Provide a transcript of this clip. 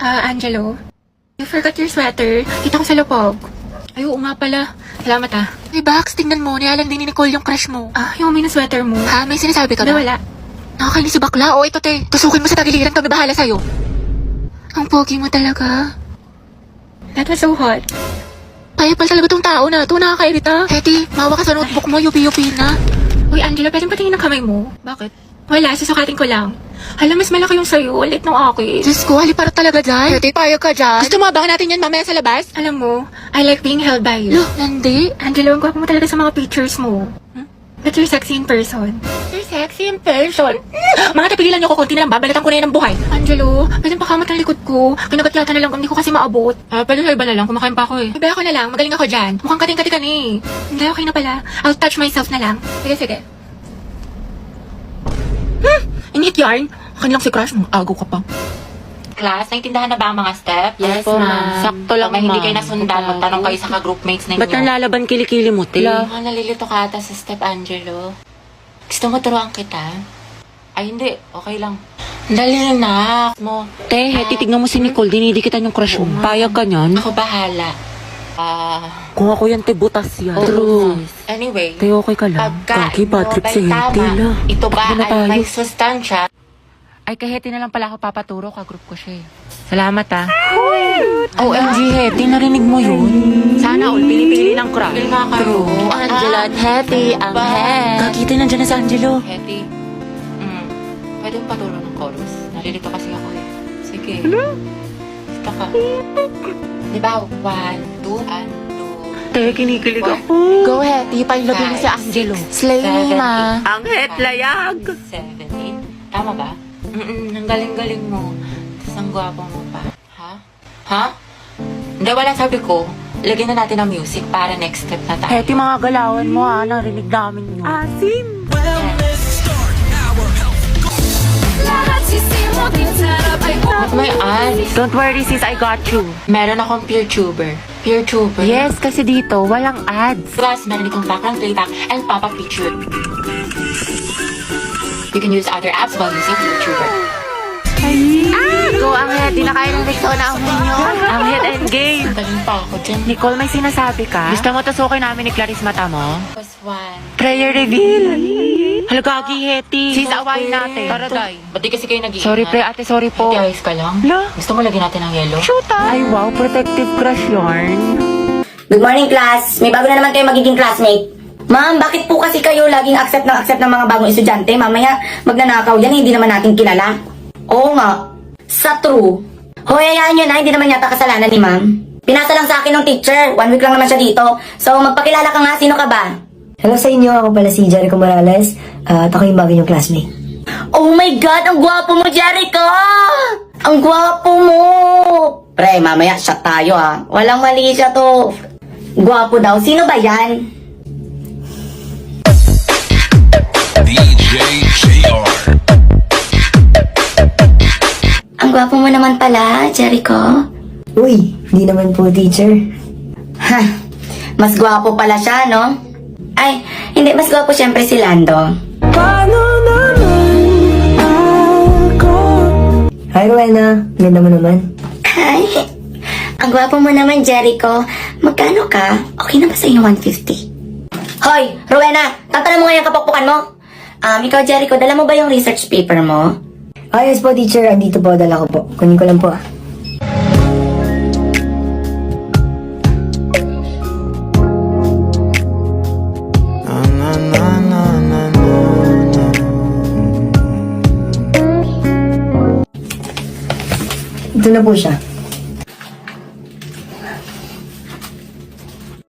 Angelo, you forgot your sweater. Kita ko sa lupog. Ay, oo nga pala. Salamat Hey, Bax, tingnan mo. Nialang din ni Nicole yung crush mo. Yung may sweater mo. May sinasabi ka ba? Wala. Nakakainis si bakla. Ito te. Tusukin mo sa tagiliran. Kami bahala sa'yo. Ang pogi mo talaga. That was so hot. Kaya pala talaga tong tao na ito. Nakakairita. Hetty, mawa ka sa notebook mo. Yupi-yupi na. Uy, Angelo, pwedeng patingin ng kamay mo. Bakit? Wala, susukatin ko lang. Alam, mas malaki yung sa'yo. Ulit ng akin. Diyos ko, halipara talaga dyan. Hetty, payag ka dyan. Gusto mo, abangan natin yan mamaya sa labas? Alam mo, I like being held by you. Look, Nandi. Angelo, ang gwapo mo talaga sa mga pictures mo. But you're sexy in person. You're sexy in person? Mga tapigilan niyo ko, konti na lang, babalatan ko na yan ng buhay. Angelo, pwede pakamot ng likod ko. Kinagat yata na lang, hindi ko kasi maabot. Pwede sa iba na lang, kumakain pa ako eh. Ibaya ko na lang, magaling ako dyan. Mukhang kating-kati ka na eh. Hindi, okay na pala. I'll touch myself na lang. Sige. Init yarn. Akin lang si crush mo, agaw ka pa. Class, naintindahan na ba ang mga step? Yes, ma'am. Sakto lang, hindi kayo nasundan. Magtanong kayo sa ka-groupmates ninyo. Ba't nalalaban kilikili mo, te? Nalilito ka ata sa step, Angelo. Gusto mo turuan kita? Ay, hindi. Okay lang. Dali na. Te, Hetty, tignan mo si Nicole. Dinidikitan yung crush mo. Payag ka niyan. Ako bahala. Kung ako yan, te, butas yan. True. Anyway, Te, okay ka lang. Kaki, Patrick, si Hetty, la. Ito ba Ano na tayo? ay may sustansya? Ay, kay Hetty na lang pala ako papaturo. Ka-group ko siya eh. Salamat, OMG, Hetty, narinig mo yun? Sana all, pinipili ng crush. True. Angelo at Hetty, ang head. Kakita nandiyan na sa Angelo. Hetty, pwede yung paturo ng chorus. Nalilito kasi ako eh. Sige. Gusto ka. Diba? 1, 2, and 2. Te, kinikilig ako. Go ahead, ipailabi mo si Angelo. Slay me, ma. Ang het layag. 7, 8. Tama ba? Ang galing-galing mo. Tapos ang gwapo mo pa. Ha? Hindi, wala sabi ko. Lagyan na natin ang music para next step na tayo. Hetty, mga galawan mo narinig namin yun. Asim. May ads. Don't worry sis, I got you. Meron akong peer tuber. Peer tuber? Yes, kasi dito, walang ads. Plus, meron itong background playback and pop-up picture. You can use other apps while using peer tuber. Go ang head, di na kaya ng Rexona na ninyo. Ang head and game. Galing pa ako dyan. Nicole, may sinasabi ka? Gusto mo tusukin namin ni Clarice mata mo? Plus 1. Prayer reveal. Halagagi, Hetty. Sis, awayin natin. Tara, day. Ba't di kasi kayo nag-iingat? Sorry, pre, ate, sorry po. Ate, ayos ka lang? La? Gusto mo lagyan natin ng yellow? Shoot Ay, wow, protective crush yarn. Good morning, class. May bago na naman kayo magiging classmate. Ma'am, bakit po kasi kayo laging accept ng mga bagong estudyante? Mamaya, magnanakaw yan, hindi naman natin kilala. Oo nga. Sa true. Hoy, hayaan nyo na, hindi naman yata kasalanan ni ma'am. Pinasa lang sa akin ng teacher. 1 week lang naman siya dito. So, magpakilala ka nga, sino ka ba? Hello sa inyo, ako pala si Jericho Morales at ako yung bagay yung classmate. Oh my God, ang gwapo mo, Jericho! Ang gwapo mo! Pre, mamaya, shot tayo ha. Walang mali siya to. Gwapo daw. Sino ba yan? DJ JR. Ang gwapo mo naman pala, Jericho. Uy, hindi naman po teacher. Ha, mas gwapo pala siya, no? Ay, hindi, mas gwapo syempre si Lando. Hi Rowena, ganda mo naman. Ay, ang gwapo mo naman, Jericho. Magkano ka? Okay na ba sa iyo 150? Hoy, Rowena, tatanong mo nga yung kapokpokan mo. Ikaw, Jericho, dala mo ba yung research paper mo? Yes po teacher, andito po, dala ko po. Kunin ko lang po Ito na po siya.